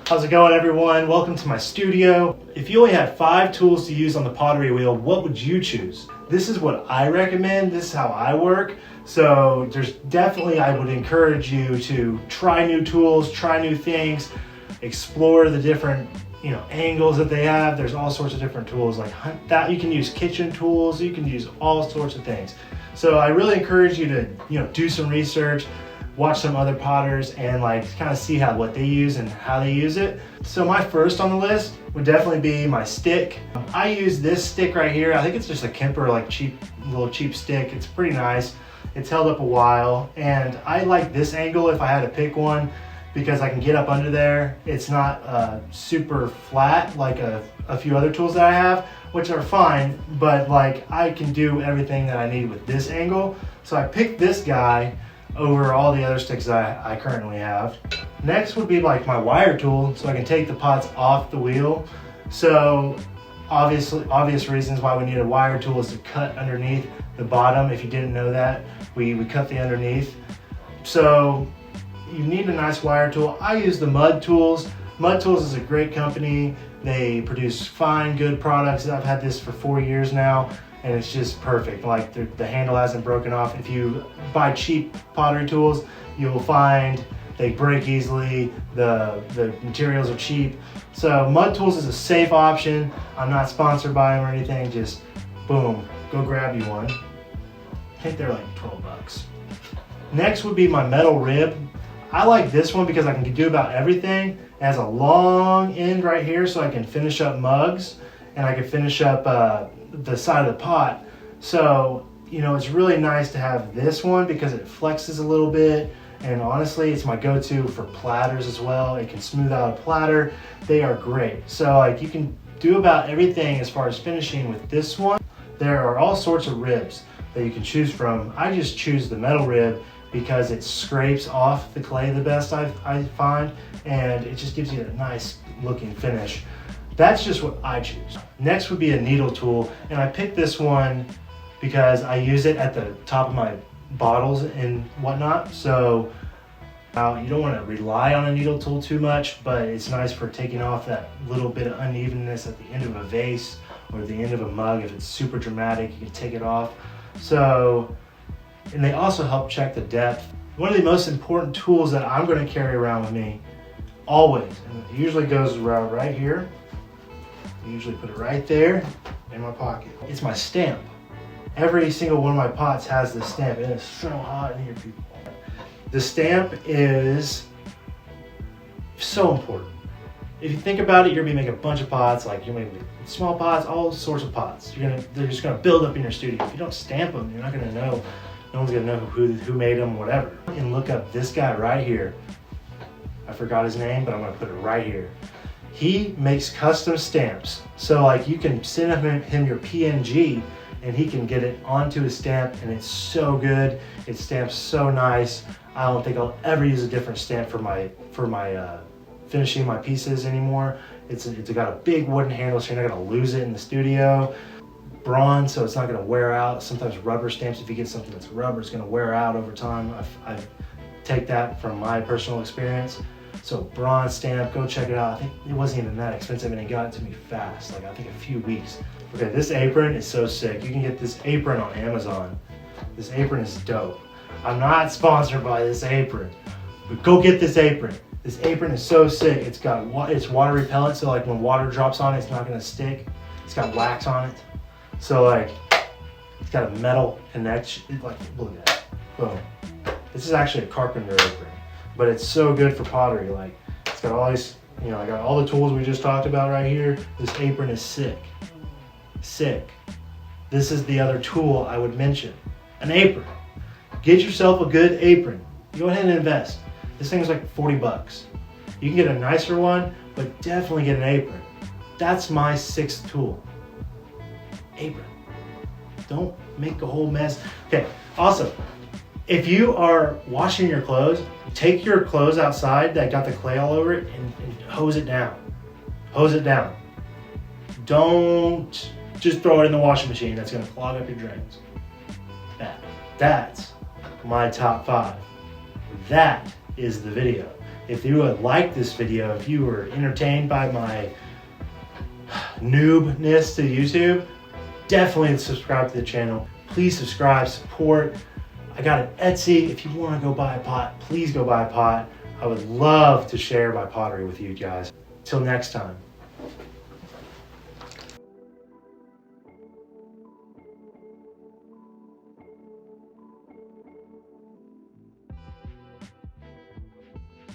How's it going, everyone? Welcome to my studio. If you only had 5 tools to use on the pottery wheel, what would you choose? This is what I recommend. This is how I work. So there's definitely, I would encourage you to try new tools, try new things, explore the different angles that they have. There's all sorts of different tools like that. You can use kitchen tools. You can use all sorts of things. So I really encourage you to do some research, watch some other potters, and kind of see what they use and how they use it. So my first on the list would definitely be my stick. I use this stick right here. I think it's just a Kemper little cheap stick. It's pretty nice. It's held up a while, and I like this angle if I had to pick one because I can get up under there. It's not super flat like a few other tools that I have, which are fine, but I can do everything that I need with this angle. So I picked this guy over all the other sticks that I currently have. Next would be my wire tool, so I can take the pots off the wheel. So obvious reasons why we need a wire tool is to cut underneath the bottom. If you didn't know that, we cut the underneath. So you need a nice wire tool. I use the Mud Tools. Mud Tools is a great company. They produce fine, good products. I've had this for 4 years now, and it's just perfect. The handle hasn't broken off. If you buy cheap pottery tools, you will find they break easily. The materials are cheap. So Mud Tools is a safe option. I'm not sponsored by them or anything. Just boom, go grab you one. I think they're like 12 bucks. Next would be my metal rib. I like this one because I can do about everything. It has a long end right here, so I can finish up mugs, and I can finish up the side of the pot. So it's really nice to have this one because it flexes a little bit, and honestly it's my go-to for platters as well. It can smooth out a platter. They are great. So you can do about everything as far as finishing with this one. There are all sorts of ribs that you can choose from. I just choose the metal rib because it scrapes off the clay the best I find, and it just gives you a nice looking finish. That's just what I choose. Next would be a needle tool, and I picked this one because I use it at the top of my bottles and whatnot. So you don't want to rely on a needle tool too much, but it's nice for taking off that little bit of unevenness at the end of a vase or the end of a mug. If it's super dramatic, you can take it off. And they also help check the depth. One of the most important tools that I'm going to carry around with me always, and it usually goes around right here. I usually put it right there in my pocket. It's my stamp. Every single one of my pots has this stamp, and it's so hot in here, people. The stamp is so important. If you think about it, you're gonna be making a bunch of pots, you're gonna make small pots, all sorts of pots. They're just gonna build up in your studio. If you don't stamp them, you're not gonna know. No one's gonna know who made them, whatever. And look up this guy right here. I forgot his name, but I'm gonna put it right here. He makes custom stamps. So you can send him your PNG and he can get it onto his stamp, and it's so good. It stamps so nice. I don't think I'll ever use a different stamp for my finishing my pieces anymore. It's got a big wooden handle, so you're not gonna lose it in the studio. Bronze, so it's not gonna wear out. Sometimes rubber stamps, if you get something that's rubber, it's gonna wear out over time. I take that from my personal experience. So bronze stamp, go check it out. I think it wasn't even that expensive, and it got it to me fast, I think a few weeks. Okay, this apron is so sick. You can get this apron on Amazon. This apron is dope. I'm not sponsored by this apron, but go get this apron. This apron is so sick. It's water repellent, so when water drops on it, it's not gonna stick. It's got wax on it. So it's got a metal connection. Look at that. Boom. This is actually a carpenter apron, but it's so good for pottery. It's got all these, I got all the tools we just talked about right here. This apron is sick. Sick. This is the other tool I would mention. An apron. Get yourself a good apron. Go ahead and invest. This thing is like 40 bucks. You can get a nicer one, but definitely get an apron. That's my 6th tool. Apron. Don't make a whole mess. Okay, also, if you are washing your clothes, take your clothes outside that got the clay all over it and hose it down. Hose it down. Don't just throw it in the washing machine. That's gonna clog up your drains. That's my top 5. That is the video. If you would like this video, if you were entertained by my noobness to YouTube, definitely subscribe to the channel. Please subscribe, support. I got an Etsy. If you want to go buy a pot, please go buy a pot. I would love to share my pottery with you guys. Till next time.